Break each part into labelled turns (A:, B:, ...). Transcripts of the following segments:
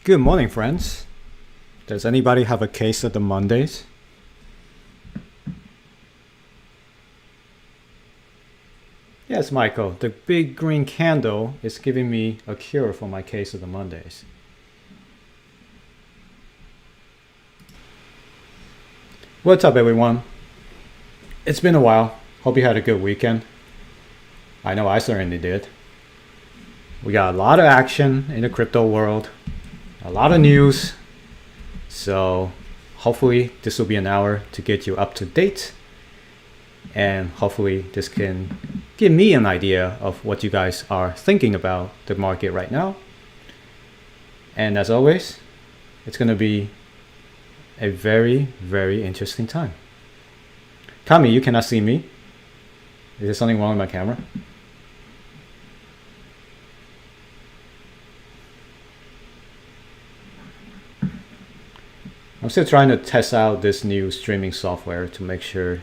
A: Good morning, friends. Does anybody have a case of the Mondays? Yes, Michael, the big green candle is giving me a cure for my case of the Mondays. What's up, everyone? It's been a while. Hope you had a good weekend. I know I certainly did. We got a lot of action in the crypto world, a lot of news. So hopefully this will be an hour to get you up to date. And hopefully this can give me an idea of what you guys are thinking about the market right now. And as always, it's going to be a very, very interesting time. Kami, you cannot see me. Is there something wrong with my camera? I'm still trying to test out this new streaming software to make sure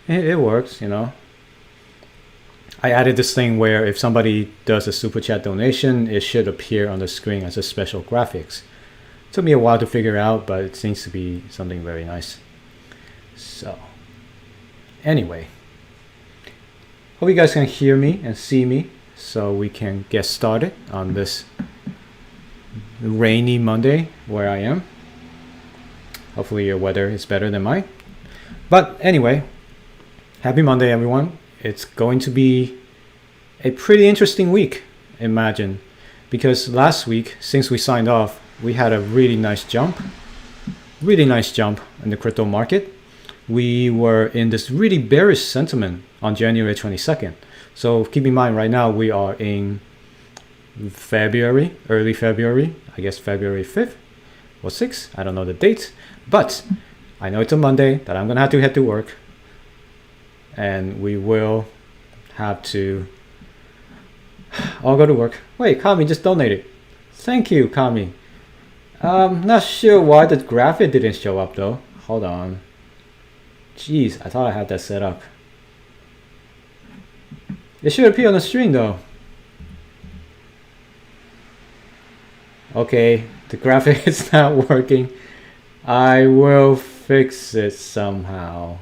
A: it works, you know. I added this thing where if somebody does a super chat donation, it should appear on the screen as a special graphics. Took me a while to figure out, but it seems to be something very nice. So anyway, hope you guys can hear me and see me so we can get started on this rainy Monday where I am. Hopefully your weather is better than mine. But anyway, happy Monday, everyone. It's going to be a pretty interesting week, imagine. Because last week, since we signed off, we had a really nice jump in the crypto market. We were in this really bearish sentiment on January 22nd. So keep in mind right now we are in February, early February, I guess February 5th or 6th. I don't know the date, but I know it's a Monday that I'm gonna have to head to work, and we will have to all go to work. Wait, Kami just donated. Thank you, Kami. Not sure why the graphic didn't show up though. Hold on. Jeez, I thought I had that set up. It should appear on the screen though. Okay, the graphic is not working. I will fix it somehow.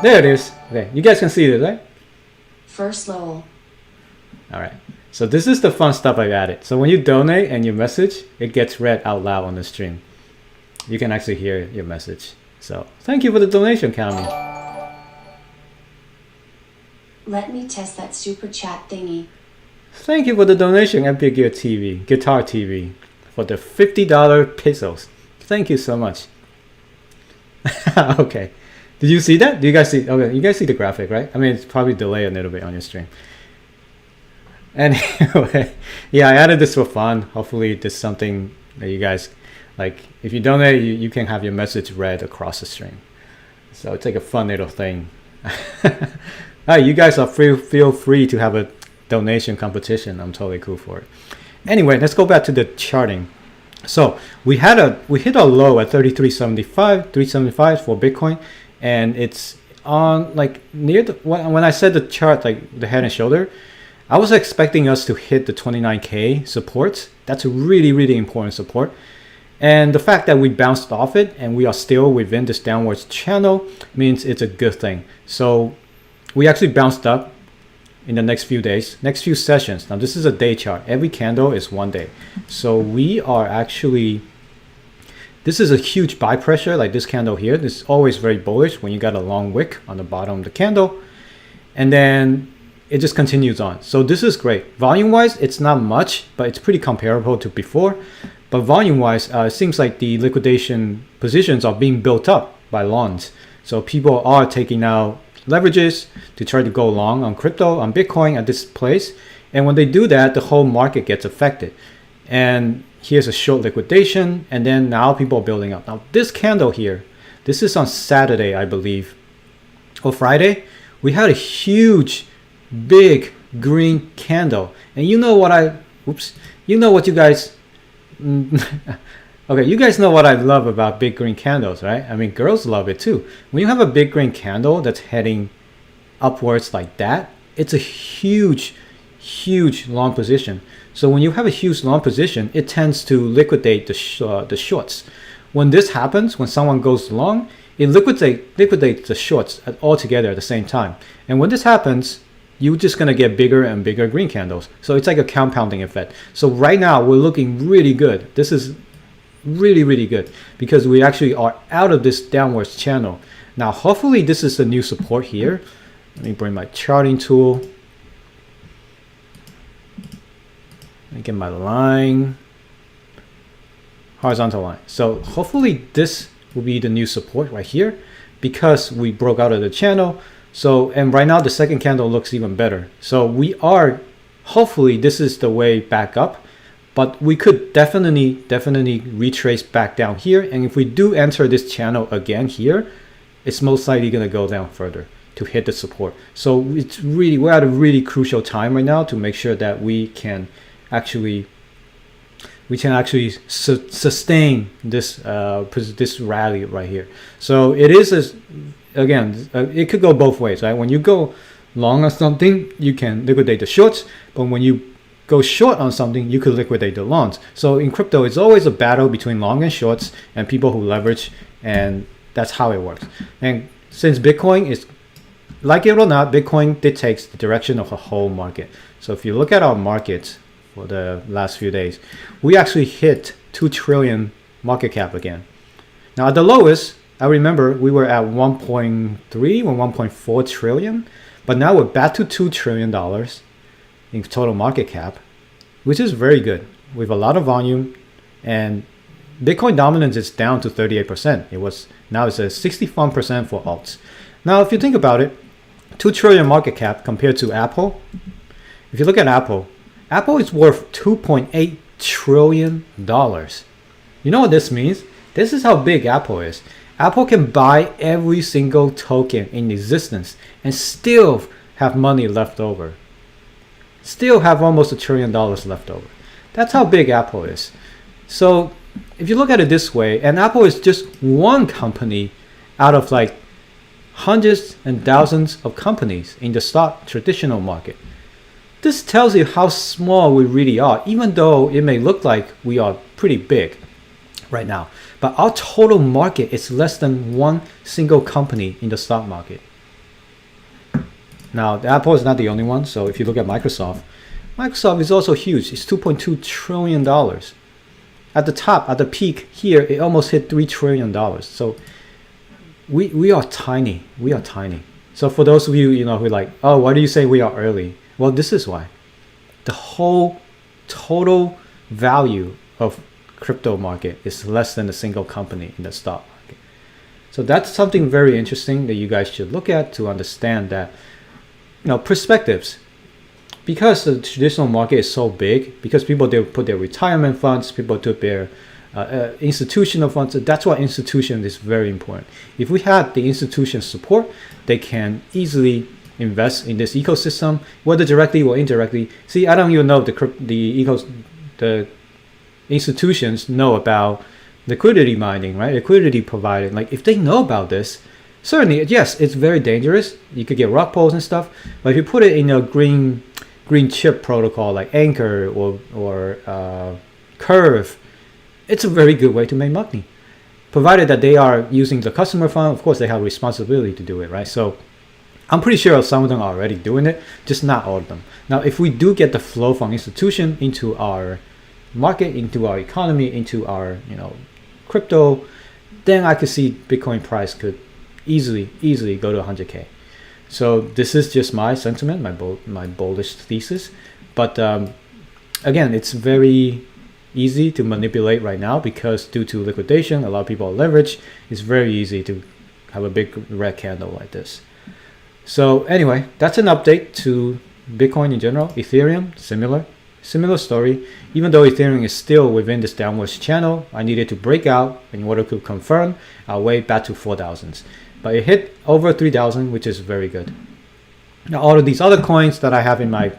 A: There it is. Okay, you guys can see this, right?
B: First level.
A: Alright, so this is the fun stuff I've added. So when you donate and you message, it gets read out loud on the stream. You can actually hear your message. So thank you for the donation, Kami.
B: Let me test that super chat thingy.
A: Thank you for the donation, Epic Gear TV, Guitar TV, for the $50 pesos. Thank you so much. Okay. Did you see that? Do you guys see? Okay, you guys see the graphic, right? I mean, it's probably delayed a little bit on your stream. Anyway, yeah, I added this for fun. Hopefully, this is something that you guys like. If you donate, you can have your message read across the stream. So it's like a fun little thing. You guys are feel free to have a donation competition. I'm totally cool for it. Anyway, let's go back to the charting. So we hit a low at 375 for Bitcoin, and it's on like near the, when I said the chart, like the head and shoulder, I was expecting us to hit the 29k support. That's a really, really important support. And the fact that we bounced off it and we are still within this downwards channel means it's a good thing. So we actually bounced up in the next few days, next few sessions. Now this is a day chart. Every candle is 1 day. So we are actually, this is a huge buy pressure like this candle here. This is always very bullish when you got a long wick on the bottom of the candle. And then it just continues on. So this is great. Volume wise, it's not much, but it's pretty comparable to before. But volume wise, it seems like the liquidation positions are being built up by longs. So people are taking out leverages to try to go long on crypto, on Bitcoin at this place. And when they do that, the whole market gets affected. And here's a short liquidation. And then now people are building up. Now this candle here, this is on Saturday, I believe, or Friday. We had a huge, big green candle. And you know what you know what you guys, okay, you guys know what I love about big green candles, right? I mean, girls love it too. When you have a big green candle that's heading upwards like that, it's a huge, huge long position. So when you have a huge long position, it tends to liquidate the shorts. When this happens, when someone goes long, it liquidates the shorts all together at the same time. And when this happens, you're just going to get bigger and bigger green candles. So it's like a compounding effect. So right now we're looking really good. This is really, really good because we actually are out of this downwards channel. Now, hopefully this is the new support here. Let me bring my charting tool. Let me get my line, horizontal line. So hopefully this will be the new support right here because we broke out of the channel. So, and right now the second candle looks even better. So we are, hopefully this is the way back up, but we could definitely retrace back down here. And if we do enter this channel again here, it's most likely going to go down further to hit the support. So it's really, we're at a really crucial time right now to make sure that we can actually sustain this this rally right here. So it is again, it could go both ways, right? When you go long on something, you can liquidate the shorts, but when you go short on something, you could liquidate the longs. So in crypto, it's always a battle between long and shorts and people who leverage, and that's how it works. And since Bitcoin is, like it or not, Bitcoin dictates the direction of the whole market. So if you look at our markets for the last few days, we actually hit 2 trillion market cap again. Now at the lowest, I remember we were at 1.3 or 1.4 trillion, but now we're back to $2 trillion in total market cap, which is very good with a lot of volume, and Bitcoin dominance is down to 38%. Now it's a 61% for alts. Now, if you think about it, 2 trillion market cap compared to Apple. If you look at Apple is worth $2.8 trillion. You know what this means? This is how big Apple is. Apple can buy every single token in existence and still have money left over. Still have almost $1 trillion left over. That's how big Apple is. So if you look at it this way, and Apple is just one company out of like hundreds and thousands of companies in the stock traditional market. This tells you how small we really are, even though it may look like we are pretty big right now. But our total market is less than one single company in the stock market. Now, Apple is not the only one. So if you look at Microsoft is also huge. It's $2.2 trillion. At the top, at the peak here, it almost hit $3 trillion. So we are tiny. We are tiny. So for those of you, who are like, oh, why do you say we are early? Well, this is why. The whole total value of crypto market is less than a single company in the stock market. So that's something very interesting that you guys should look at to understand that, perspectives. Because the traditional market is so big, because people, they put their retirement funds, people took their institutional funds. That's why institution is very important. If we had the institution support, they can easily invest in this ecosystem, whether directly or indirectly. See, I don't even know the institutions know about liquidity mining, right? Liquidity provided. Like if they know about this, certainly, yes, it's very dangerous. You could get rug pulls and stuff. But if you put it in a green chip protocol like Anchor or Curve, it's a very good way to make money. Provided that they are using the customer fund, of course they have a responsibility to do it, right? So I'm pretty sure some of them are already doing it, just not all of them. Now, if we do get the flow from institution into our market, into our economy, into our crypto, then I could see Bitcoin price could easily go to 100K. So this is just my sentiment, my bullish thesis. But again, it's very easy to manipulate right now because due to liquidation, a lot of people are leveraged. It's very easy to have a big red candle like this. So anyway, that's an update to Bitcoin in general. Ethereum, similar story. Even though Ethereum is still within this downwards channel, I needed to break out in order to confirm our way back to 4,000s. But it hit over 3,000, which is very good. Now, all of these other coins that I have in my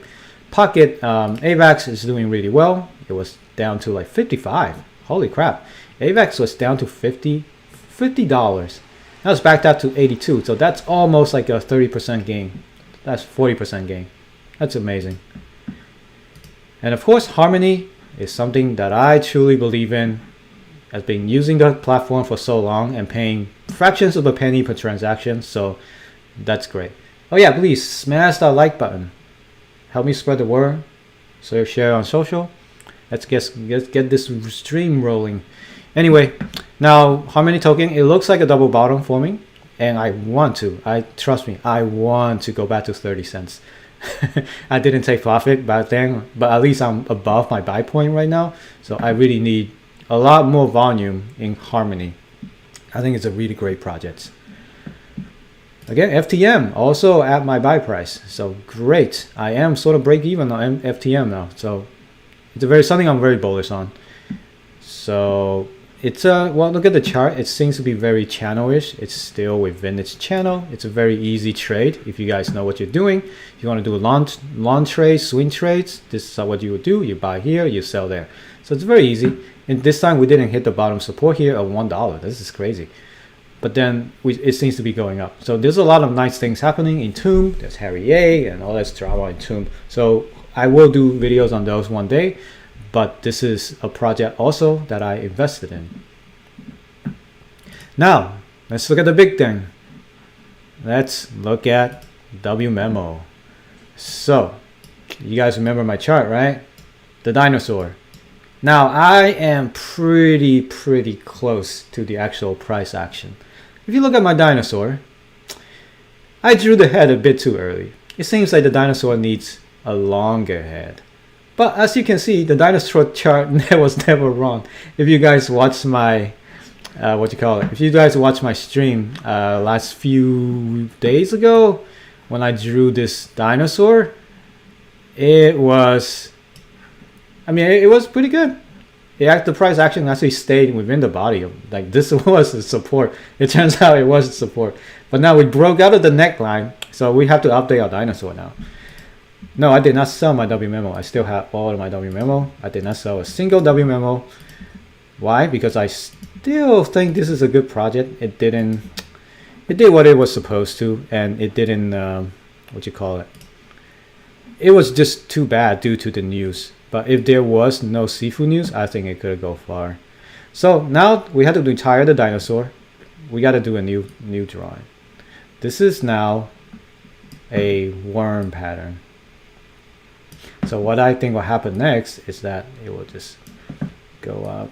A: pocket, AVAX is doing really well. It was down to like 55. Holy crap. AVAX was down to $50. Now it's backed up to 82. So that's almost like a 30% gain. That's 40% gain. That's amazing. And of course, Harmony is something that I truly believe in. I've been using the platform for so long and paying fractions of a penny per transaction, so that's great. Oh yeah, please smash that like button. Help me spread the word. So share on social. Let's get this stream rolling. Anyway, now Harmony token, it looks like a double bottom forming, and trust me, I want to go back to 30 cents. I didn't take profit back then, but at least I'm above my buy point right now. So I really need a lot more volume in Harmony. I think it's a really great project. Again, FTM also at my buy price. So great. I am sort of break even on FTM now. So it's something I'm very bullish on. So it's well, look at the chart. It seems to be very channel-ish. It's still within its channel. It's a very easy trade if you guys know what you're doing. If you want to do long trades, swing trades, this is what you would do. You buy here, you sell there. So it's very easy. And this time we didn't hit the bottom support here of $1. This is crazy. But then it seems to be going up. So there's a lot of nice things happening in Tomb. There's Harry A and all that drama in Tomb. So I will do videos on those one day. But this is a project also that I invested in. Now, let's look at the big thing. Let's look at wMemo. So, you guys remember my chart, right? The dinosaur. Now, I am pretty close to the actual price action. If you look at my dinosaur, I drew the head a bit too early. It seems like the dinosaur needs a longer head. But as you can see, the dinosaur chart was never wrong. If you guys watch my, if you guys watch my stream last few days ago, when I drew this dinosaur, it was pretty good. The price action actually stayed within the body. Like this was a support. It turns out it was support. But now we broke out of the neckline, so we have to update our dinosaur now. No, I did not sell my wMemo. I still have all of my wMemo. I did not sell a single wMemo. Why? Because I still think this is a good project. It did what it was supposed to, and it didn't, it was just too bad due to the news. But if there was no seafood news, I think it could go far. So now we have to retire the dinosaur. We got to do a new drawing. This is now a worm pattern. So what I think will happen next is that it will just go up.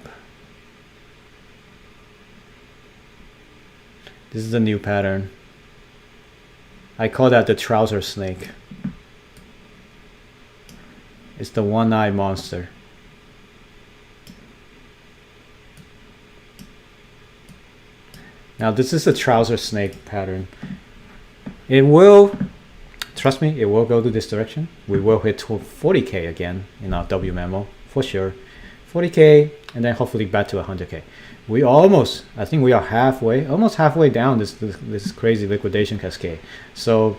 A: This is a new pattern. I call that the trouser snake. It's the one-eyed monster. Now this is a trouser snake pattern. It will, trust me, it will go to this direction. We will hit 40K again in our wMemo for sure. 40K and then hopefully back to 100K. We almost, I think we are almost halfway down this crazy liquidation cascade. So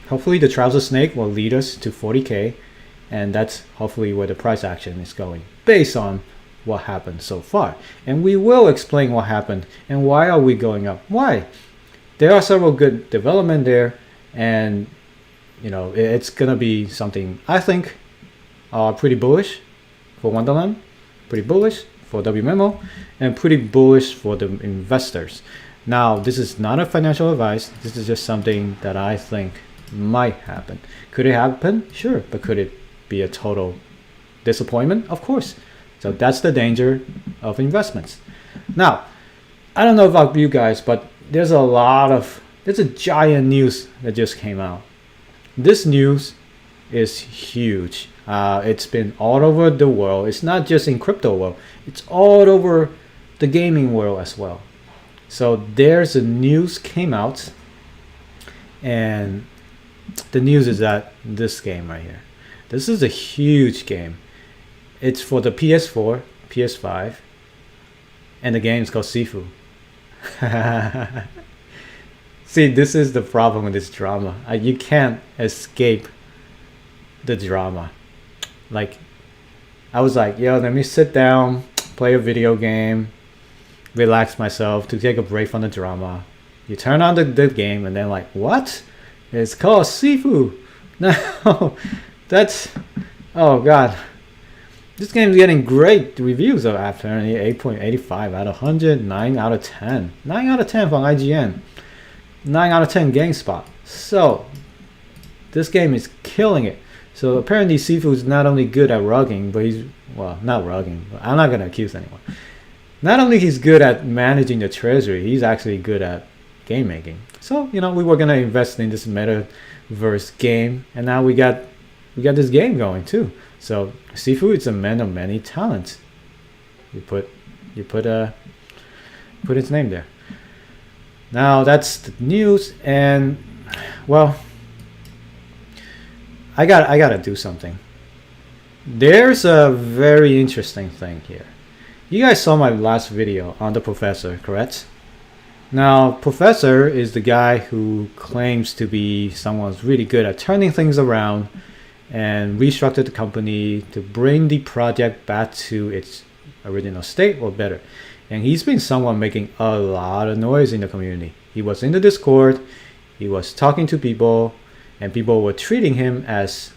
A: hopefully the trouser snake will lead us to 40K, and that's hopefully where the price action is going based on what happened so far. And we will explain what happened and why are we going up. Why? There are several good development there, and you know, it's gonna be something I think pretty bullish for Wonderland, pretty bullish for wMemo, and pretty bullish for the investors. Now, this is not a financial advice. This is just something that I think might happen. Could it happen? Sure. But could it be a total disappointment? Of course. So that's the danger of investments. Now, I don't know about you guys, but there's a giant news that just came out. This news is huge. It's been all over the world. It's not just in crypto world. It's all over the gaming world as well. So there's a news came out, and the news is that this game right here. This is a huge game. It's for the PS4, PS5, and the game is called Sifu. See, this is the problem with this drama. You can't escape the drama. Like, I was like, yo, let me sit down, play a video game, relax myself to take a break from the drama. You turn on the game and then like, what? It's called Sifu. No, that's, oh God. This game is getting great reviews of apparently 8.85 out of 100, 9 out of 10. 9 out of 10 from IGN. 9 out of 10 GameSpot. So, this game is killing it. So apparently Sifu is not only good at rugging, but he's, well, not rugging, but I'm not going to accuse anyone. Not only he's good at managing the treasury, he's actually good at game making. So, you know, we were going to invest in this metaverse game, and now we got this game going too. So Sifu is a man of many talents. You put its name there. Now that's the news, and well, I gotta do something. There's a very interesting thing here. You guys saw my last video on the professor, correct? Now, professor is the guy who claims to be someone who's really good at turning things around and restructure the company to bring the project back to its original state or better. And he's been someone making a lot of noise in the community. He was in the Discord, he was talking to people, and people were treating him as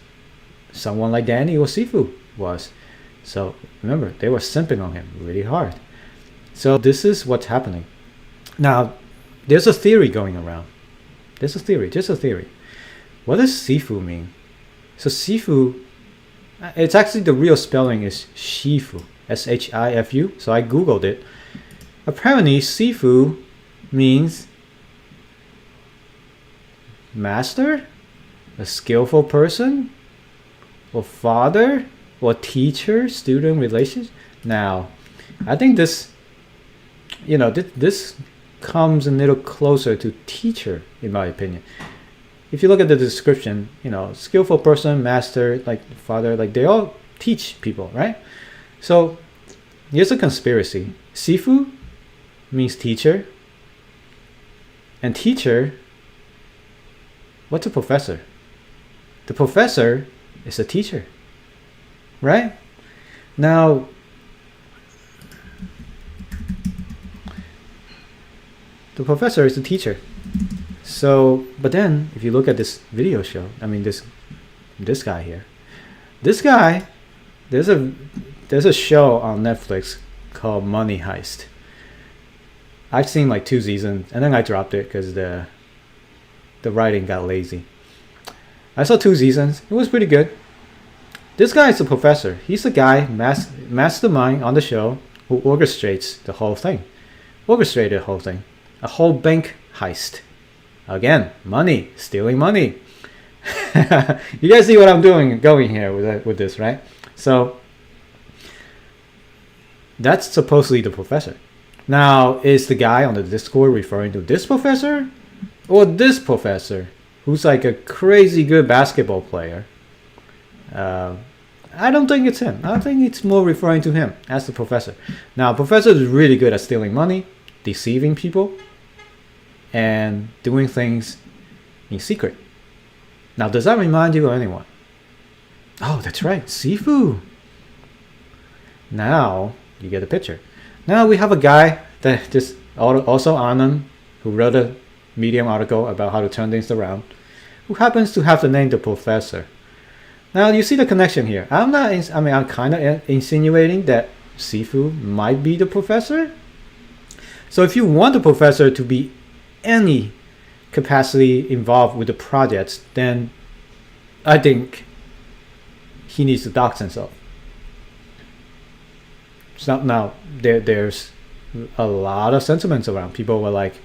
A: someone like Danny or Sifu was. So remember, they were simping on him really hard. So this is what's happening. Now, there's a theory going around. There's a theory, just a theory. What does Sifu mean? So Sifu, it's actually the real spelling is Shifu, S-H-I-F-U. So I googled it. Apparently Sifu means master, a skillful person, or father, or teacher student relations. Now, I think this, you know, this comes a little closer to teacher in my opinion. If you look at the description, you know, skillful person, master, like father, like they all teach people, right? So here's a conspiracy. Sifu means teacher, and teacher, what's a professor? The professor is a teacher, right? Now, the professor is a teacher. So, but then if you look at this video show, I mean this guy here, this guy, there's a show on Netflix called Money Heist. I've seen like 2 seasons and then I dropped it because the writing got lazy. I saw 2 seasons. It was pretty good. This guy is a professor. He's the guy, mastermind on the show, who orchestrates the whole thing. Orchestrated the whole thing. A whole bank heist. Again, money, stealing money. You guys see what I'm going here with this, right? So that's supposedly the professor. Now, is the guy on the Discord referring to this professor or this professor who's like a crazy good basketball player? I don't think it's him. I think it's more referring to him as the professor. Now, professor is really good at stealing money, deceiving people, and doing things in secret. Now, does that remind you of anyone? Oh, that's right, Sifu. Now, you get a picture. Now we have a guy that just also Anand, who wrote a Medium article about how to turn things around, who happens to have the name the professor. Now you see the connection here. I'm kind of insinuating that Sifu might be the professor. So if you want the professor to be any capacity involved with the projects, then I think he needs to dox himself. So now there's a lot of sentiments around. People were like,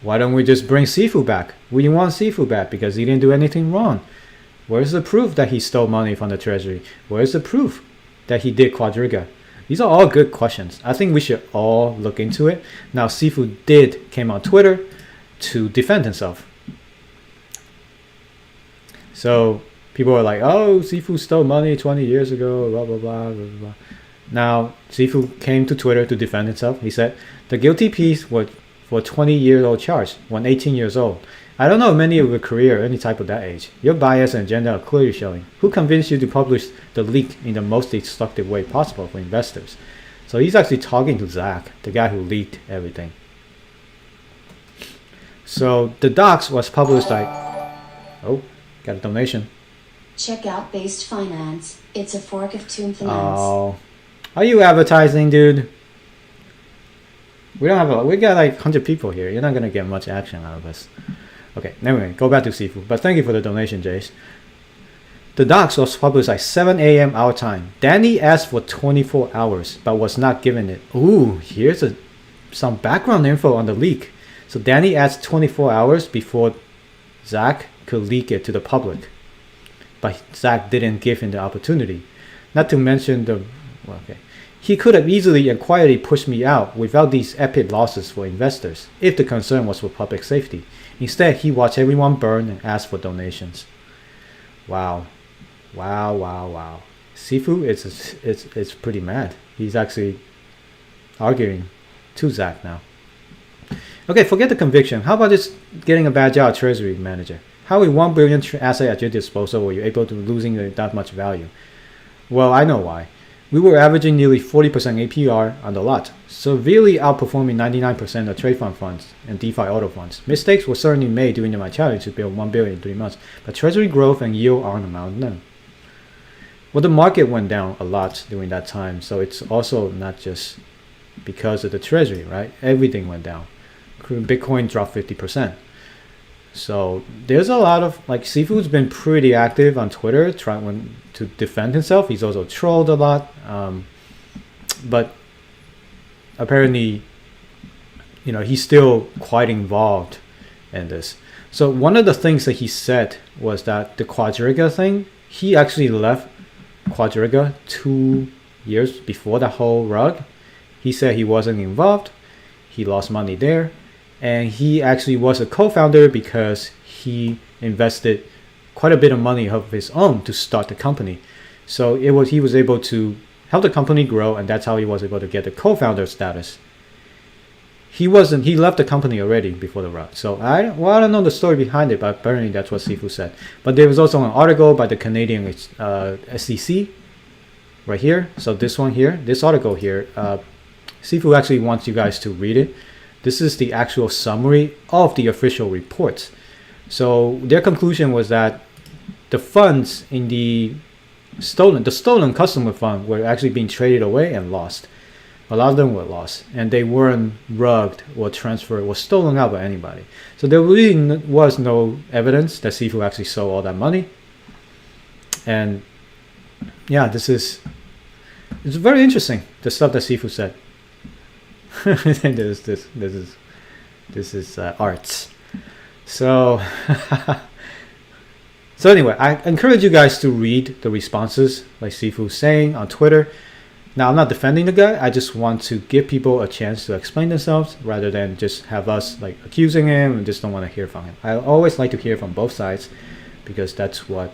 A: why don't we just bring Sifu back? We want Sifu back because he didn't do anything wrong. Where's the proof that he stole money from the treasury? Where's the proof that he did quadriga? These are all good questions. I think we should all look into it. Now, Sifu came on Twitter to defend himself. So people were like, oh, Sifu stole money 20 years ago, blah, blah, blah, blah, blah. Now, Sifu came to Twitter to defend himself. He said, the guilty piece was for a 20-year-old charge when 18 years old. I don't know many of your career or any type of that age. Your bias and agenda are clearly showing. Who convinced you to publish the leak in the most destructive way possible for investors? So he's actually talking to Zach, the guy who leaked everything. So the docs was published like, oh, got a donation.
B: Check out Based Finance. It's a fork of tooth
A: Oh, are you advertising, dude? We don't have we got like 100 people here. You're not gonna get much action out of us. Okay, anyway, go back to Sifu. But thank you for the donation, Jace. The docs was published at 7 a.m. our time. Danny asked for 24 hours, but was not given it. Ooh, here's some background info on the leak. So Danny asked 24 hours before Zach could leak it to the public. But Zach didn't give him the opportunity. Not to mention he could have easily and quietly pushed me out without these epic losses for investors, if the concern was for public safety. Instead, he watched everyone burn and asked for donations. Wow. Sifu is pretty mad. He's actually arguing to Zach now. Okay, forget the conviction. How about just getting a bad job treasury manager? How with 1 billion asset at your disposal were you able to losing that much value? Well, I know why. We were averaging nearly 40% APR on the lot, severely outperforming 99% of trade fund funds and DeFi auto funds. Mistakes were certainly made during my challenge to build 1 billion in 3 months, but treasury growth and yield aren't among them. Well, the market went down a lot during that time, so it's also not just because of the treasury, right? Everything went down. Bitcoin dropped 50%. So there's a lot of Sifu's been pretty active on Twitter trying to defend himself. He's also trolled a lot, but apparently, he's still quite involved in this. So one of the things that he said was that the Quadriga thing, he actually left Quadriga 2 years before the whole rug. He said he wasn't involved. He lost money there. And he actually was a co-founder because he invested quite a bit of money of his own to start the company. So he was able to help the company grow, and that's how he was able to get the co-founder status. He left the company already before the rug. So I don't know the story behind it, but apparently that's what Sifu said. But there was also an article by the Canadian SEC right here. So this one here, this article here, Sifu actually wants you guys to read it. This is the actual summary of the official reports. So their conclusion was that the funds in the stolen customer fund were actually being traded away and lost. A lot of them were lost, and they weren't rugged or transferred or stolen out by anybody. So there really was no evidence that Sifu actually sold all that money. And yeah, it's very interesting, the stuff that Sifu said. This is arts. So anyway, I encourage you guys to read the responses like Sifu's saying on Twitter. Now, I'm not defending the guy. I just want to give people a chance to explain themselves rather than just have us accusing him and just don't want to hear from him. I always like to hear from both sides because that's what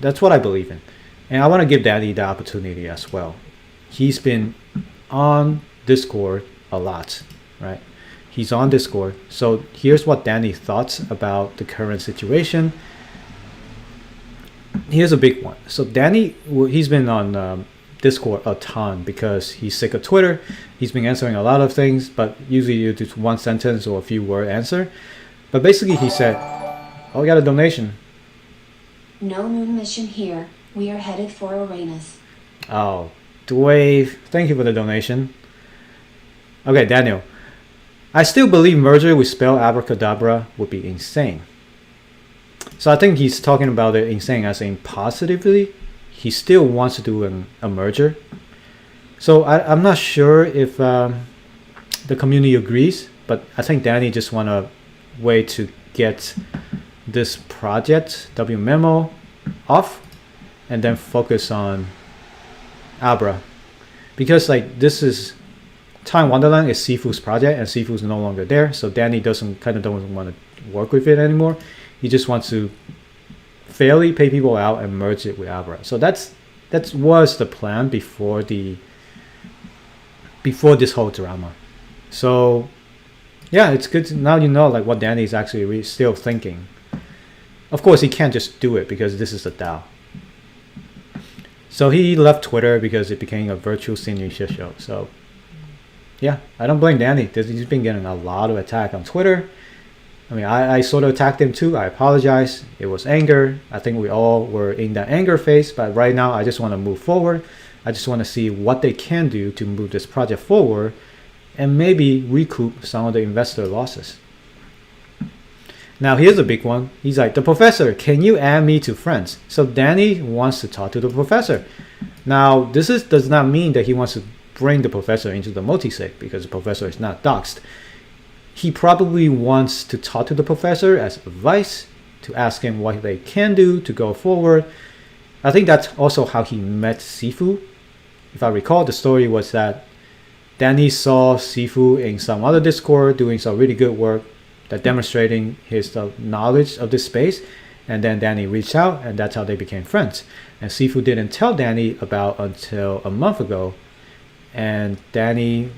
A: I believe in. And I want to give Daddy the opportunity as well. He's been on Discord a lot, right? He's on Discord. So here's what Danny thoughts about the current situation. Here's a big one. So Danny, he's been on Discord a ton because he's sick of Twitter. He's been answering a lot of things, but usually you do one sentence or a few word answer. But basically he said, oh, we got a donation.
B: No moon mission here. We are headed for Uranus.
A: Oh, Dwayne, thank you for the donation. Okay, Daniel. I still believe merger with spell abracadabra would be insane. So I think he's talking about it insane as in positively. He still wants to do a merger. So I'm not sure if the community agrees, but I think Danny just want a way to get this project, wMemo, off and then focus on Abra. Because this is Time Wonderland is Sifu's project and Sifu's no longer there, so Danny doesn't want to work with it anymore. He just wants to fairly pay people out and merge it with Abra. So that was the plan before this whole drama. So yeah, it's good to, now you know what Danny is actually still thinking. Of course, he can't just do it because this is a DAO. So he left Twitter because it became a virtual senior shit show. So yeah, I don't blame Danny. He's been getting a lot of attack on Twitter. I mean, I sort of attacked him too. I apologize. It was anger. I think we all were in that anger phase. But right now, I just want to move forward. I just want to see what they can do to move this project forward and maybe recoup some of the investor losses. Now, here's a big one. He's like, the professor, can you add me to friends? So Danny wants to talk to the professor. Now, this does not mean that he wants to bring the professor into the multisig because the professor is not doxed. He probably wants to talk to the professor as advice, to ask him what they can do to go forward. I think that's also how he met Sifu. If I recall, the story was that Danny saw Sifu in some other Discord doing some really good work that demonstrating his knowledge of this space, and then Danny reached out, and that's how they became friends. And Sifu didn't tell Danny about until a month ago, and Danny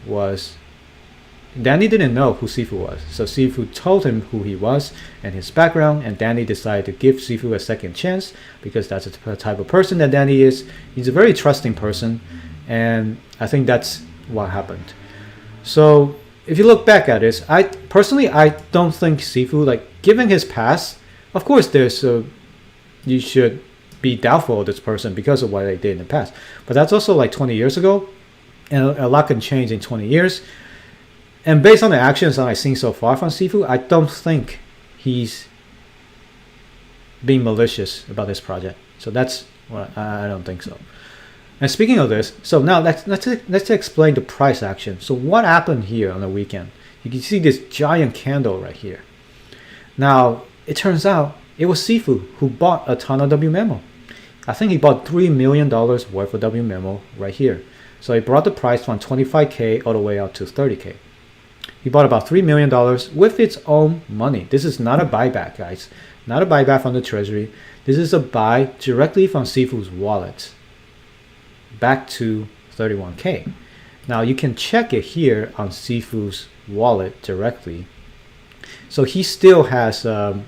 A: didn't know who Sifu was. So Sifu told him who he was and his background, and Danny decided to give Sifu a second chance because that's the type of person that Danny is. He's a very trusting person, and I think that's what happened. So if you look back at this, I don't think Sifu, like, given his past, of course you should be doubtful of this person because of what they did in the past. But that's also like 20 years ago, and a lot can change in 20 years. And based on the actions that I've seen so far from Sifu, I don't think he's being malicious about this project. So that's what I don't think so. And speaking of this, so now let's explain the price action. So what happened here on the weekend? You can see this giant candle right here. Now, it turns out it was Sifu who bought a ton of wMemo. I think he bought $3 million worth of wMemo right here. So he brought the price from 25K all the way out to 30K. He bought about $3 million with its own money. This is not a buyback, guys. Not a buyback from the treasury. This is a buy directly from Sifu's wallet back to 31K. Now you can check it here on Sifu's wallet directly. So he still has $57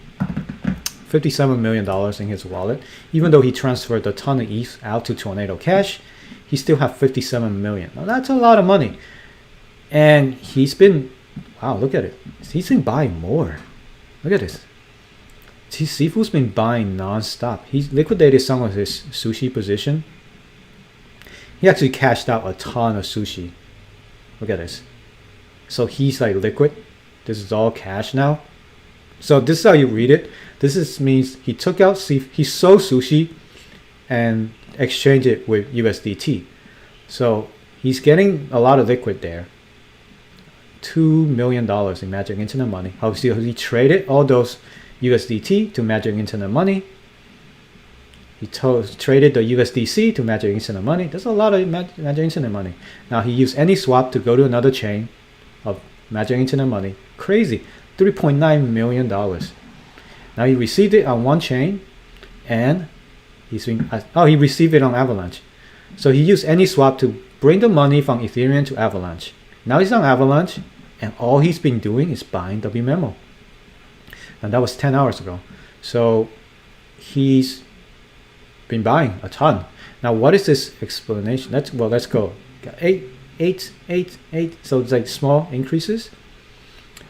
A: million in his wallet. Even though he transferred a ton of ETH out to Tornado Cash, he still has $57 million. Now that's a lot of money. And he's been, wow, look at it. He's been buying more. Look at this. Sifu's been buying non-stop. He's liquidated some of his sushi position. He actually cashed out a ton of sushi. Look at this. So he's like liquid. This is all cash now. So this is how you read it. Means he took out, he sold sushi and exchanged it with USDT. So he's getting a lot of liquid there. $2 million in Magic Internet Money. Obviously, he traded all those USDT to Magic Internet Money. He traded the USDC to Magic Internet Money. There's a lot of Magic Internet Money. Now he used any swap to go to another chain of Magic Internet Money. Crazy. $3.9 million. Now he received it on one chain, and he received it on Avalanche. So he used any swap to bring the money from Ethereum to Avalanche. Now he's on Avalanche, and all he's been doing is buying wMemo. And that was 10 hours ago. So he's been buying a ton. Now what is this explanation? Let's go. Got 8. So it's like small increases.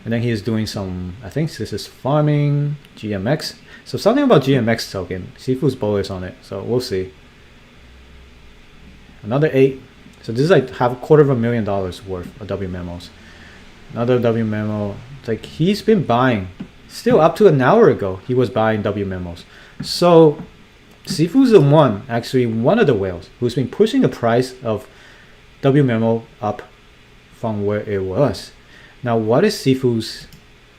A: And then he is doing some, I think this is farming, GMX. So something about GMX token. Sifu's bullish on it, so we'll see. Another 8. So this is like $250,000 worth of wMemos. Another wMemo. It's like he's been buying. Still up to an hour ago, he was buying wMemos. So Sifu's the one of the whales who's been pushing the price of wMemo up from where it was. Now, what is Sifu's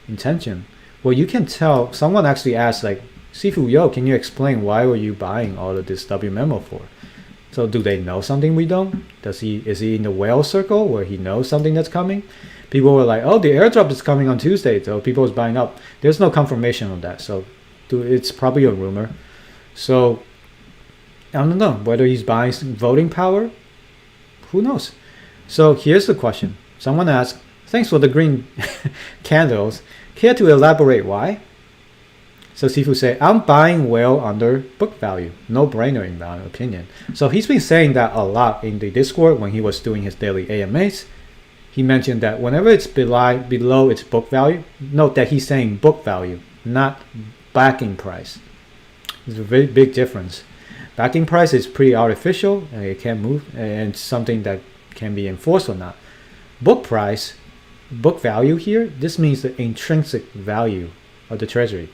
A: intention? Well, you can tell. Someone actually asked, like, Sifu, yo, can you explain why were you buying all of this wMemo for? So do they know something we don't? Is he in the whale circle where he knows something that's coming? People were like, oh, the airdrop is coming on Tuesday, so people was buying up. There's no confirmation of that, so it's probably a rumor. So I don't know whether he's buying some voting power. Who knows? So here's the question. Someone asked, thanks for the green candles. Care to elaborate why? So Sifu said, I'm buying whale under book value. No brainer in my opinion. So he's been saying that a lot in the Discord when he was doing his daily AMAs. he mentioned that whenever it's below its book value, note that he's saying book value, not backing price. There's a very big difference. Backing price is pretty artificial, and it can't move, and it's something that can be enforced or not. Book price, book value here, this means the intrinsic value of the treasury.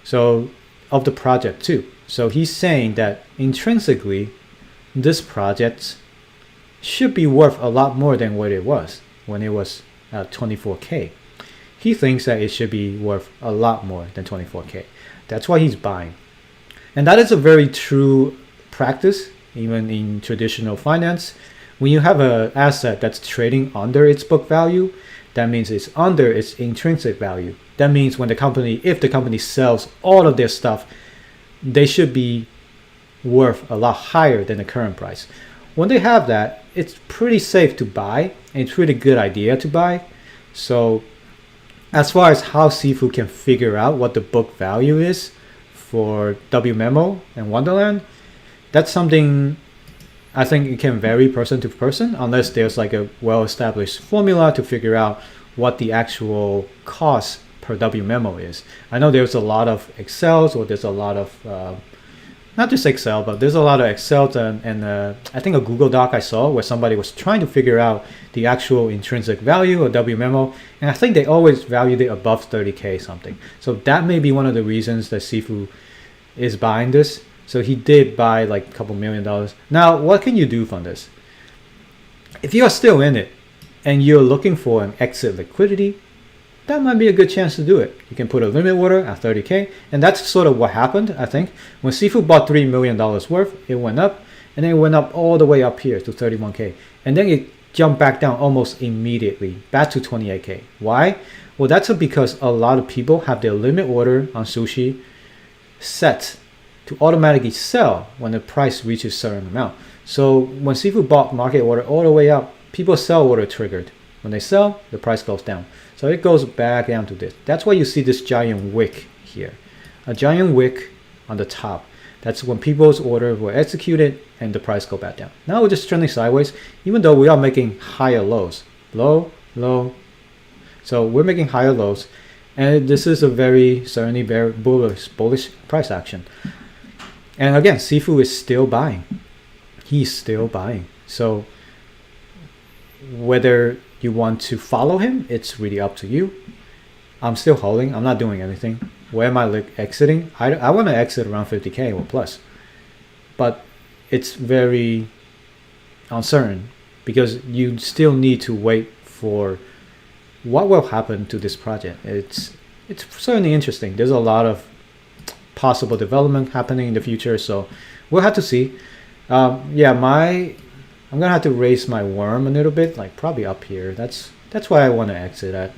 A: So of the project too. So he's saying that intrinsically, this project should be worth a lot more than what it was when it was 24K. He thinks that it should be worth a lot more than 24K. That's why he's buying. And that is a very true practice, even in traditional finance. When you have an asset that's trading under its book value, that means it's under its intrinsic value. That means when if the company sells all of their stuff, they should be worth a lot higher than the current price. When they have that, it's pretty safe to buy, and it's really good idea to buy. So as far as how Sifu can figure out what the book value is for wMemo and Wonderland, that's something I think it can vary person to person, unless there's like a well-established formula to figure out what the actual cost per wMemo is. I know there's a lot of Excels, or there's a lot of not just Excel, but there's a lot of Excel and I think a Google Doc I saw where somebody was trying to figure out the actual intrinsic value of wMemo, and I think they always valued it above 30K something. So that may be one of the reasons that Sifu is buying this. So he did buy like a couple $1 million. Now, what can you do from this? If you are still in it and you're looking for an exit liquidity, that might be a good chance to do it. You can put a limit order at 30K, and that's sort of what happened, I think. When Sifu bought $3 million worth, it went up, and then it went up all the way up here to 31K. And then it jumped back down almost immediately, back to 28K. Why? Well, that's because a lot of people have their limit order on sushi set to automatically sell when the price reaches a certain amount. So when Sifu bought market order all the way up, people sell order triggered. When they sell, the price goes down. So it goes back down to this. That's why you see this giant wick here. A giant wick on the top. That's when people's orders were executed and the price go back down. Now we're just trending sideways, even though we are making higher lows. Low, low. So we're making higher lows. And this is a certainly very bullish price action. And again, Sifu is still buying. He's still buying. So whether you want to follow him, it's really up to you. I'm still holding. I'm not doing anything. Where am I exiting? I want to exit around 50K or plus. But it's very uncertain because you still need to wait for what will happen to this project. It's certainly interesting. There's a lot of possible development happening in the future, so we'll have to see. I'm gonna have to raise my worm a little bit, like probably up here. That's why I want to exit at.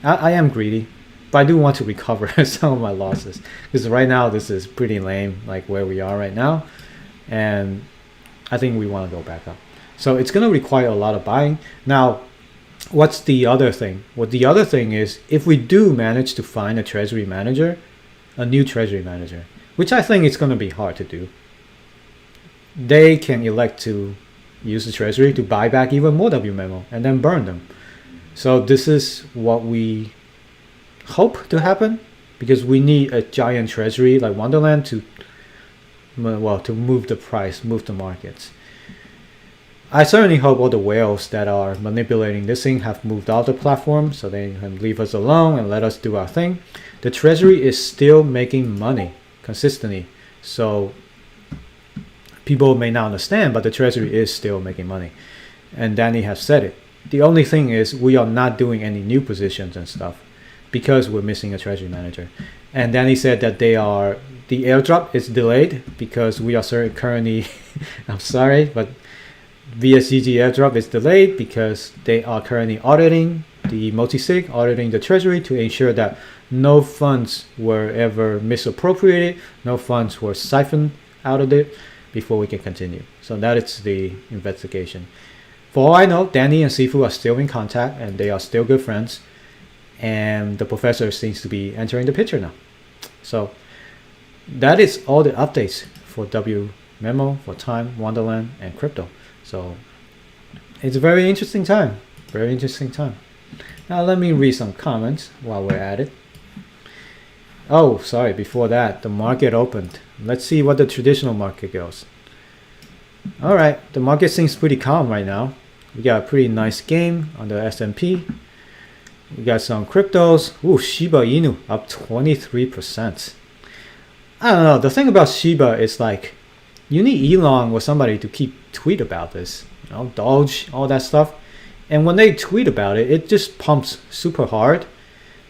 A: I am greedy, but I do want to recover some of my losses because right now this is pretty lame, like where we are right now, and I think we want to go back up. So it's gonna require a lot of buying. Now, what's the other thing? Well, the other thing is if we do manage to find a treasury manager, a new treasury manager, which I think it's gonna be hard to do. They can elect to use the treasury to buy back even more wMemo and then burn them. So this is what we hope to happen because we need a giant treasury like Wonderland to move the price, move the markets. I certainly hope all the whales that are manipulating this thing have moved off the platform so they can leave us alone and let us do our thing. The treasury is still making money consistently. So people may not understand, but the treasury is still making money. And Danny has said it. The only thing is we are not doing any new positions and stuff because we're missing a treasury manager. And Danny said that the airdrop is delayed because we are currently, I'm sorry, but VSGG airdrop is delayed because they are currently auditing the multi-sig, auditing the treasury to ensure that no funds were ever misappropriated, no funds were siphoned out of it before we can continue. So that is the investigation. For all I know, Danny and Sifu are still in contact and they are still good friends. And the professor seems to be entering the picture now. So that is all the updates for wMemo, for Time, Wonderland, and crypto. So it's a very interesting time. Very interesting time. Now let me read some comments while we're at it. Oh, sorry, before that, the market opened. Let's see what the traditional market goes. All right, the market seems pretty calm right now. We got a pretty nice game on the S&P. We got some cryptos. Ooh, Shiba Inu up 23%. I don't know. The thing about Shiba is like, you need Elon or somebody to keep tweet about this. You know, Doge, all that stuff. And when they tweet about it, it just pumps super hard.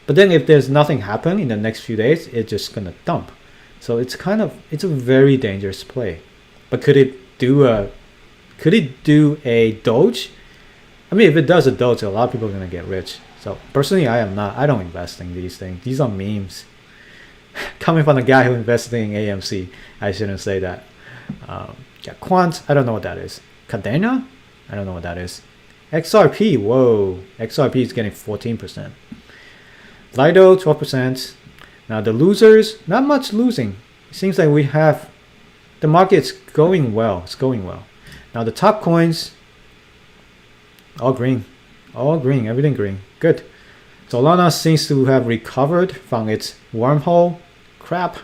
A: But then if there's nothing happen in the next few days, it's just gonna dump. So it's a very dangerous play. But could it do a Doge? I mean, if it does a Doge, a lot of people are gonna get rich. So personally, I don't invest in these things. These are memes. Coming from the guy who invested in AMC, I shouldn't say that. Yeah, Quant, I don't know what that is. Cadena? I don't know what that is. XRP, whoa. XRP is getting 14%. Lido, 12%. Now the losers, not much losing. It seems like the market's going well. It's going well. Now the top coins, all green. All green, everything green. Good. Solana seems to have recovered from its wormhole crap.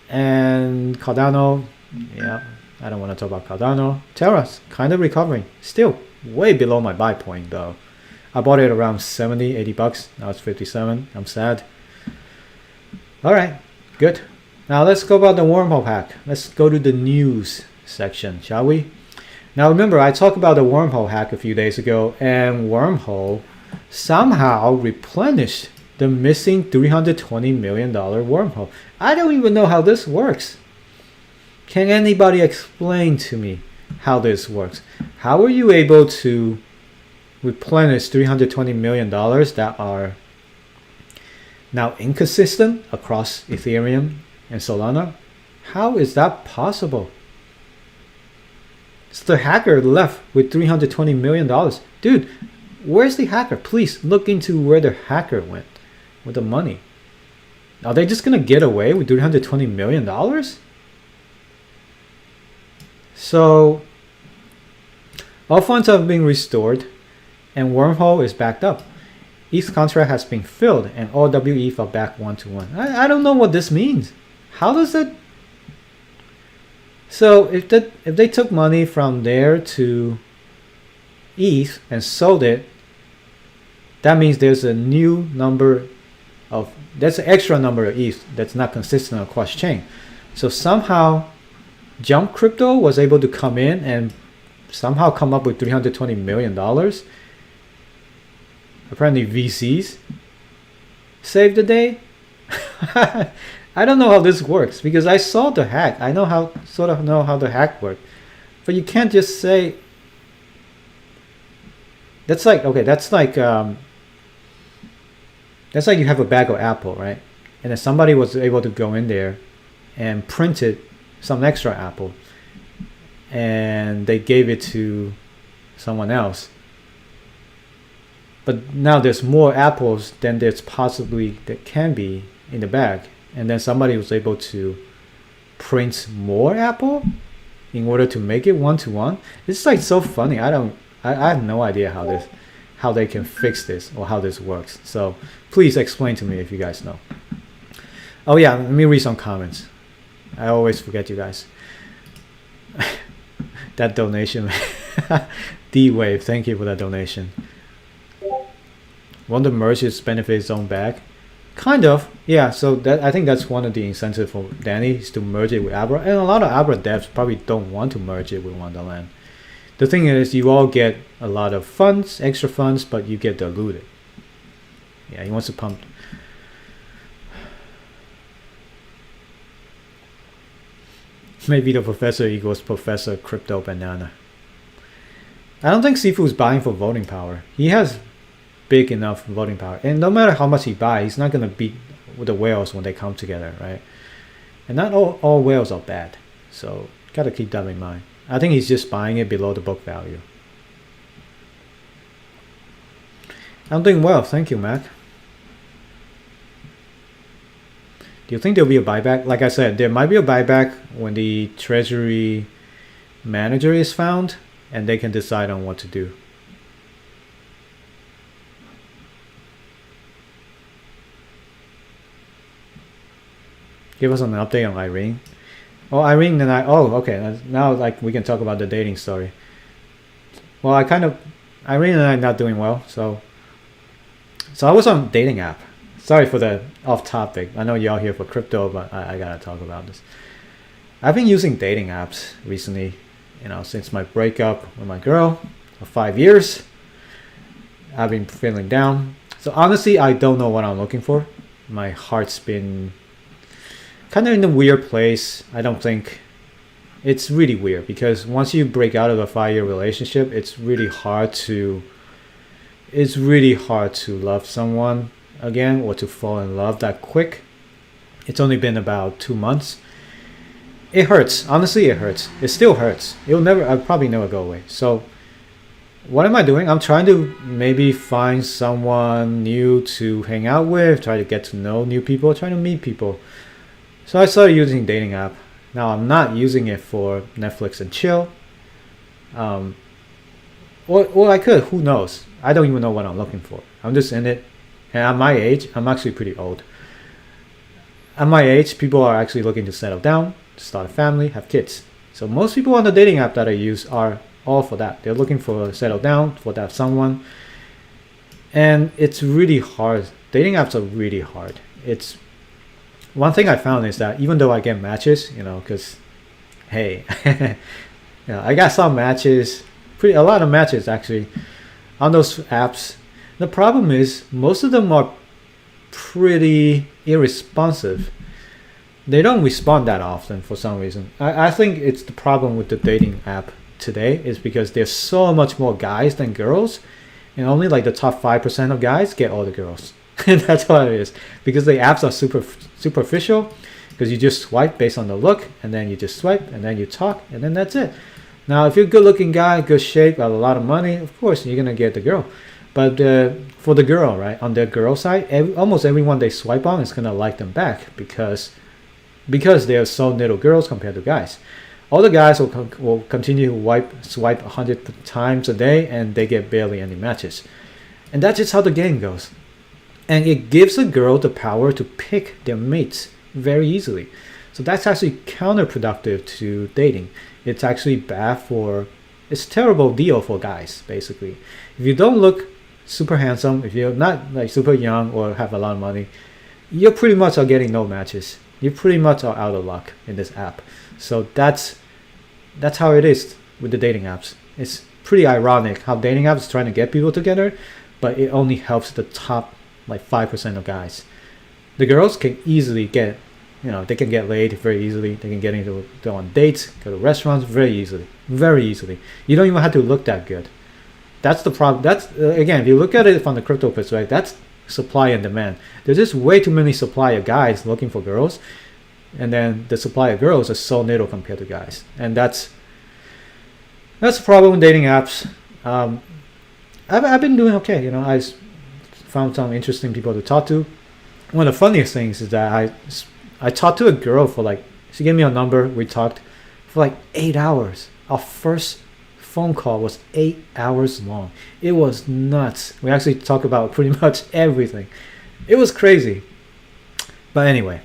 A: And Cardano, yeah, I don't want to talk about Cardano. Terra's kind of recovering. Still way below my buy point though. I bought it around 70, 80 bucks. Now it's 57. I'm sad. All right, good. Now let's go about the wormhole hack. Let's go to the news section, shall we? Now remember, I talked about the wormhole hack a few days ago, and Wormhole somehow replenished the missing $320 million wormhole. I don't even know how this works. Can anybody explain to me how this works? How are you able to replenish $320 million that are now inconsistent across Ethereum and Solana? How is that possible? It's the hacker left with $320 million. Dude, where's the hacker? Please look into where the hacker went with the money. Are they just going to get away with $320 million? So, all funds have been restored and Wormhole is backed up. Each contract has been filled and all WETH are back 1-to-1. I don't know what this means. How does it? So if they took money from there to ETH and sold it, that means there's a new number of, that's an extra number of ETH that's not consistent across chain. So somehow Jump Crypto was able to come in and somehow come up with $320 million. Apparently VCs saved the day. I don't know how this works because I saw the hack. I know how the hack worked, but you can't just say. That's like that's like you have a bag of apple, right? And then somebody was able to go in there and printed some extra apple, and they gave it to someone else. But now there's more apples than there's possibly that can be in the bag. And then somebody was able to print more apple in order to make it 1-to-1. It's like so funny. I have no idea how they can fix this or how this works. So please explain to me if you guys know. Oh yeah, let me read some comments. I always forget you guys. That donation. D-Wave, thank you for that donation. Want to merge its benefit zone back? Kind of, yeah. So that I think that's one of the incentives for Danny is to merge it with Abra, and a lot of Abra devs probably don't want to merge it with Wonderland. The thing is, you all get a lot of funds, extra funds, but you get diluted. Yeah, he wants to pump. Maybe the professor equals Professor Crypto Banana. I don't think Sifu's buying for voting power. He has big enough voting power, and no matter how much he buys, he's not going to beat with the whales when they come together, right? And not all whales are bad, so gotta keep that in mind. I think he's just buying it below the book value. I'm doing well, thank you, Mac. Do you think there'll be a buyback? Like I said, there might be a buyback when the treasury manager is found and they can decide on what to do. Give us an update on Irene. Oh, Irene and I. Oh, okay. Now, like, we can talk about the dating story. Well, Irene and I not doing well. So I was on a dating app. Sorry for the off topic. I know y'all here for crypto, but I gotta talk about this. I've been using dating apps recently. Since my breakup with my girl for 5 years. I've been feeling down. So honestly, I don't know what I'm looking for. My heart's been kind of in a weird place. I don't think it's really weird because once you break out of a 5-year relationship, it's really hard to love someone again or to fall in love that quick. It's only been about 2 months. It hurts. Honestly, it hurts. It still hurts. I'll probably never go away. So what am I doing? I'm trying to maybe find someone new to hang out with, try to get to know new people, try to meet people. So I started using dating app. Now I'm not using it for Netflix and chill. Or I could, who knows? I don't even know what I'm looking for. I'm just in it. And at my age, I'm actually pretty old. At my age, people are actually looking to settle down, start a family, have kids. So most people on the dating app that I use are all for that. They're looking for settle down, for that someone. And it's really hard. Dating apps are really hard. It's one thing I found is that even though I get matches, because hey, I got some matches, a lot of matches actually on those apps. The problem is most of them are pretty irresponsive. They don't respond that often for some reason. I think it's the problem with the dating app today is because there's so much more guys than girls, and only like the top 5% of guys get all the girls. And that's what it is, because the apps are superficial, because you just swipe based on the look, and then you just swipe, and then you talk, and then that's it. Now, if you're a good-looking guy, good shape, got a lot of money, of course you're gonna get the girl. But for the girl, right, on the girl side, almost everyone they swipe on is gonna like them back because there are so little girls compared to guys. All the guys will continue to swipe 100 times a day, and they get barely any matches. And that's just how the game goes. And it gives a girl the power to pick their mates very easily. So that's actually counterproductive to dating. It's actually it's a terrible deal for guys, basically. If you don't look super handsome, if you're not like super young or have a lot of money, you pretty much are getting no matches. You pretty much are out of luck in this app. So that's how it is with the dating apps. It's pretty ironic how dating apps is trying to get people together, but it only helps the top like 5% of guys. The girls can easily get, they can get laid very easily. They can go on dates, go to restaurants very easily. You don't even have to look that good. That's the problem. That's again, if you look at it from the crypto perspective, that's supply and demand. There's just way too many supply of guys looking for girls, and then the supply of girls is so little compared to guys, and that's the problem with dating apps. I've been doing okay. I found some interesting people to talk to. One of the funniest things is that I talked to a girl for she gave me a number. We talked for 8 hours. Our first phone call was 8 hours long. It was nuts. We actually talked about pretty much everything. It was crazy. But anyway,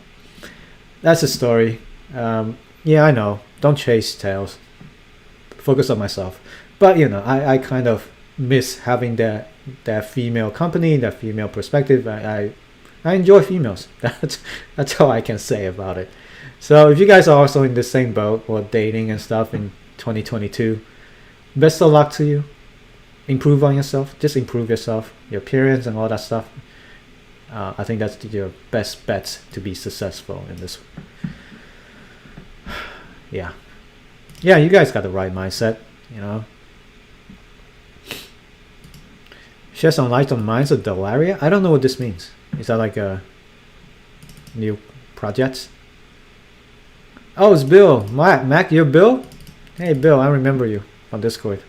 A: that's the story. Yeah, I know. Don't chase tails. Focus on myself. But I kind of miss having that female company, that female perspective. I enjoy females. That's all I can say about it. So if you guys are also in the same boat or dating and stuff in 2022, best of luck to you. Improve on yourself. Just improve yourself, your appearance and all that stuff. I think that's your best bets to be successful in this. Yeah, you guys got the right mindset. Shed some light on Mines of Delaria. I don't know what this means. Is that like a new project? Oh, it's Bill. Mac, you're Bill? Hey, Bill, I remember you on Discord.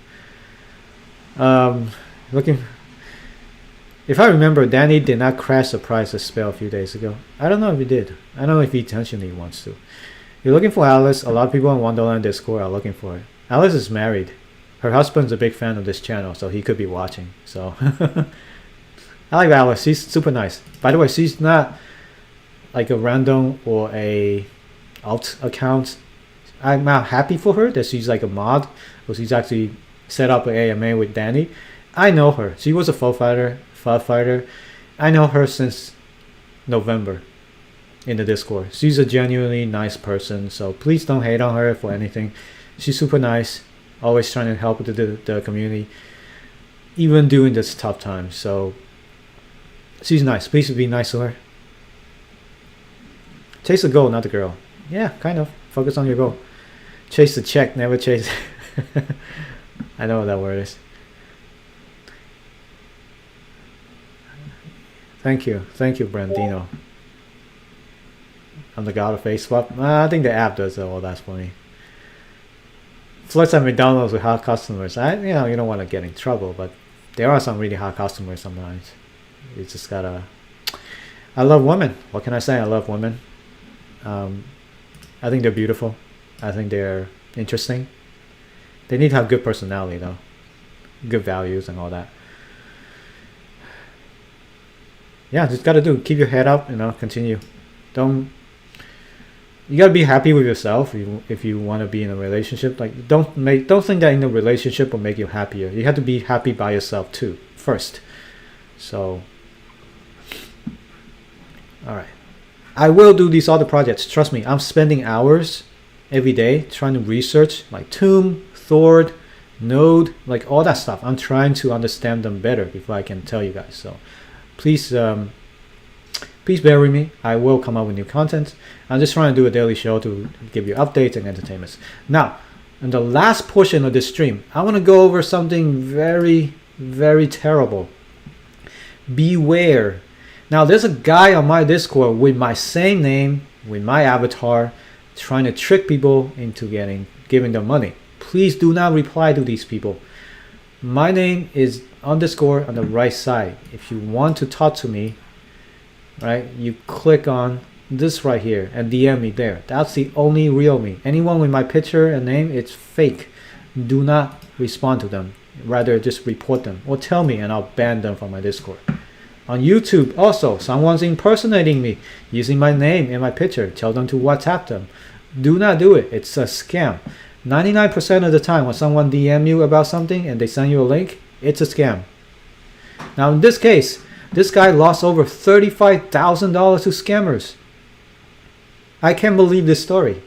A: If I remember, Danny did not crash the price of spell a few days ago. I don't know if he did. I don't know if he intentionally wants to. You're looking for Alice. A lot of people on Wonderland Discord are looking for her. Alice is married. Her husband's a big fan of this channel, so he could be watching. So I like Alice. She's super nice. By the way, she's not like a random or a alt account, I'm not happy for her that she's like a mod, or she's actually set up an AMA with Danny. I know her. She was a firefighter. I know her since November in the Discord. She's a genuinely nice person, so please don't hate on her for anything. She's super nice, always trying to help the community, even during this tough time. So she's nice. Please be nice to her. Chase the goal, not the girl. Yeah, kind of. Focus on your goal. Chase the check, never chase. I know what that word is. Thank you, Brandino. I'm the god of face swap. I think the app does all that for me. Flirts at McDonald's with hot customers. You don't want to get in trouble, but there are some really hot customers sometimes. You just gotta. I love women. What can I say? I love women. I think they're beautiful. I think they're interesting. They need to have good personality though, good values and all that. Yeah, just gotta keep your head up. Continue. You gotta be happy with yourself if you want to be in a relationship. Like don't think that in a relationship will make you happier. You have to be happy by yourself too first. So, all right. I will do these other projects. Trust me, I'm spending hours every day trying to research like Tomb, Thord, Node, like all that stuff. I'm trying to understand them better before I can tell you guys. So please bear with me. I will come up with new content. I'm just trying to do a daily show to give you updates and entertainments. Now, in the last portion of this stream, I want to go over something very, very terrible. Beware. Now, there's a guy on my Discord with my same name, with my avatar, trying to trick people into giving them money. Please do not reply to these people. My name is on Discord on the right side. If you want to talk to me, right, you click on this right here and DM me there. That's the only real me. Anyone with my picture and name, it's fake. Do not respond to them. Rather, just report them or tell me and I'll ban them from my Discord. On YouTube, also, someone's impersonating me using my name and my picture. Tell them to WhatsApp them. Do not do it. It's a scam. 99% of the time when someone DM you about something and they send you a link, it's a scam. Now, in this case, this guy lost over $35,000 to scammers. I can't believe this story.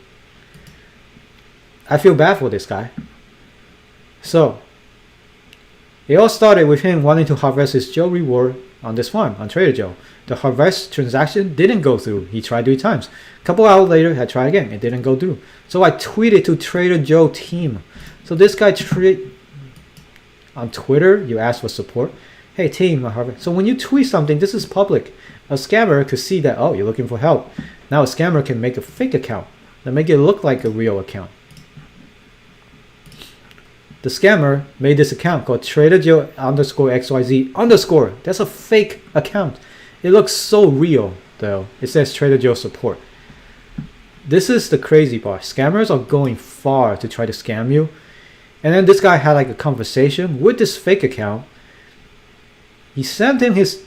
A: I feel bad for this guy. So, it all started with him wanting to harvest his Joe reward on this farm, on Trader Joe. The harvest transaction didn't go through. He tried 3 times. A couple hours later, I tried again. It didn't go through. So I tweeted to Trader Joe team. So this guy on Twitter, you ask for support. Hey team, harvest. So when you tweet something, this is public. A scammer could see that, oh, you're looking for help. Now a scammer can make a fake account that make it look like a real account. The scammer made this account called Trader Joe _XYZ_. That's a fake account. It looks so real though. It says Trader Joe support. This is the crazy part. Scammers are going far to try to scam you. And then this guy had like a conversation with this fake account. He sent him his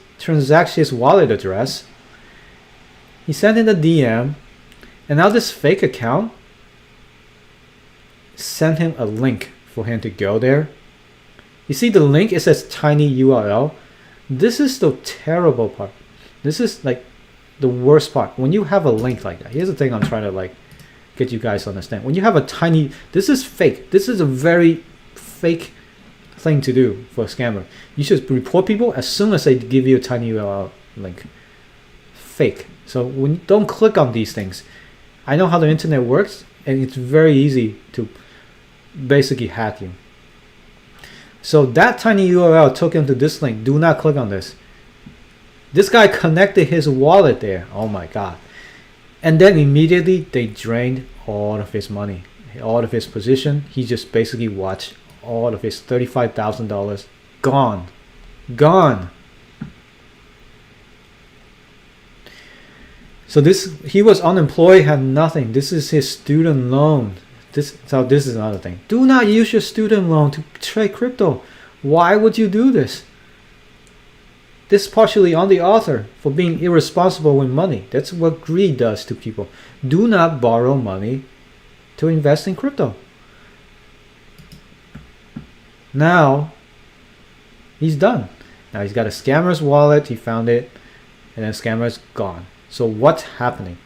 A: wallet address. He sent in a DM. And now this fake account sent him a link for him to go there. You see the link, it says tiny URL. This is the terrible part. This is like the worst part. When you have a link like that, here's the thing I'm trying to like get you guys to understand. When you have a tiny, this is fake. This is a very fake thing to do for a scammer. You should report people as soon as they give you a tiny URL link. Fake. So don't click on these things. I know how the internet works, and it's very easy to basically hack you. So that tiny URL took him to this link. Do not click on this. This guy connected his wallet there. Oh my god. And then immediately they drained all of his money, all of his position. He just basically watched all of his $35,000 gone. So he was unemployed, had nothing. This is his student loan. So this is another thing. Do not use your student loan to trade crypto. Why would you do this? This is partially on the author for being irresponsible with money. That's what greed does to people. Do not borrow money to invest in crypto. Now, he's done. Now he's got a scammer's wallet. He found it, and then scammer's gone. So what's happening?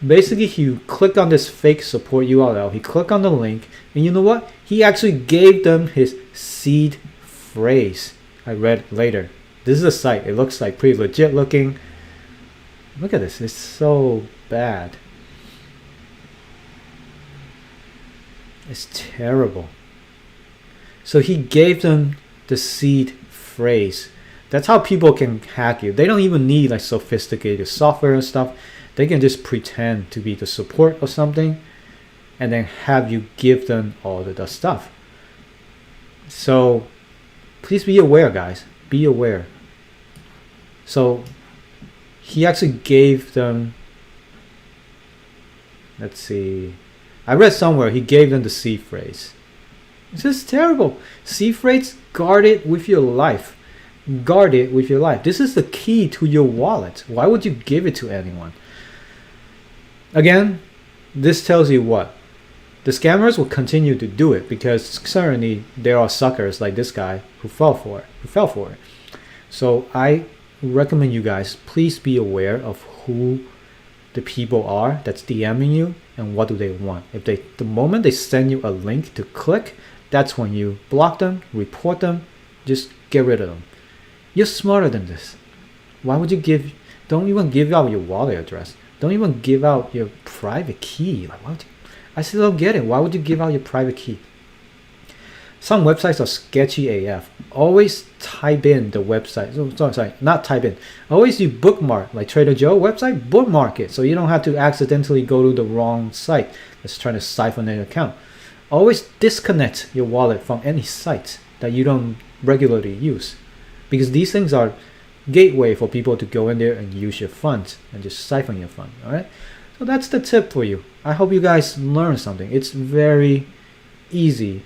A: Basically, he clicked on this fake support URL. He clicked on the link, and you know what? He actually gave them his seed phrase. I read later. This is a site. It looks like pretty legit looking. Look at this. It's so bad. It's terrible. So he gave them the seed phrase. That's how people can hack you. They don't even need like sophisticated software and stuff. They can just pretend to be the support or something and then have you give them all the stuff. So please be aware, guys. Be aware. So he actually gave them, let's see, I read somewhere he gave them the seed phrase. This is terrible. Seed phrase, guard it with your life. Guard it with your life. This is the key to your wallet. Why would you give it to anyone? Again, this tells you what? The scammers will continue to do it because certainly there are suckers like this guy who fell for it. So I recommend you guys, please be aware of who the people are that's DMing you and what do they want. If they, the moment they send you a link to click, that's when you block them, report them, just get rid of them. You're smarter than this. Why would you give, don't even give out your wallet address. Don't even give out your private key. Like, why would you, I still don't get it. Why would you give out your private key? Some websites are sketchy AF. Always type in the website. Sorry, not type in. Always you bookmark, like Trader Joe website, bookmark it so you don't have to accidentally go to the wrong site that's trying to siphon an account. Always disconnect your wallet from any site that you don't regularly use, because these things are gateway for people to go in there and use your funds and just siphon your fund. All right, so that's the tip for you. I hope you guys learned something. It's very easy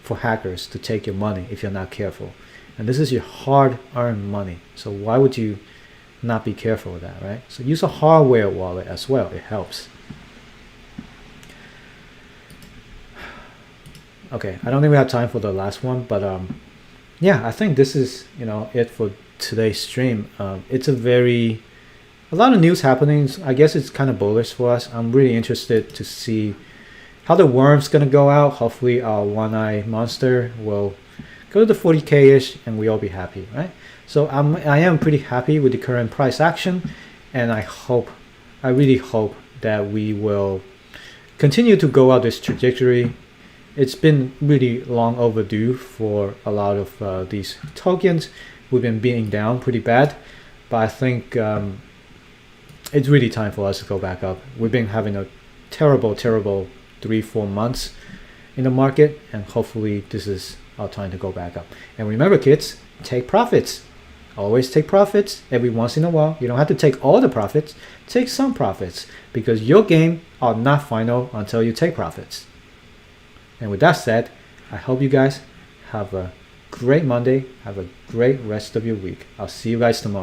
A: for hackers to take your money if you're not careful, and this is your hard-earned money, so why would you not be careful with that, right? So use a hardware wallet as well. It helps. Okay, I don't think we have time for the last one, but yeah, I think this is, you know, it for today's stream. It's a lot of news happening. I guess it's kind of bullish for us. I'm really interested to see how the worm's gonna go out. Hopefully our one-eye monster will go to the 40k-ish and we'll all be happy, right? So I am pretty happy with the current price action, and I really hope that we will continue to go out this trajectory. It's been really long overdue for a lot of these tokens. We've been beating down pretty bad, but I think it's really time for us to go back up. We've been having a terrible 3-4 months in the market, and hopefully this is our time to go back up. And remember, kids, take profits. Always take profits every once in a while. You don't have to take all the profits. Take some profits, because your game are not final until you take profits. And with that said, I hope you guys have a great Monday. Have a great rest of your week. I'll see you guys tomorrow.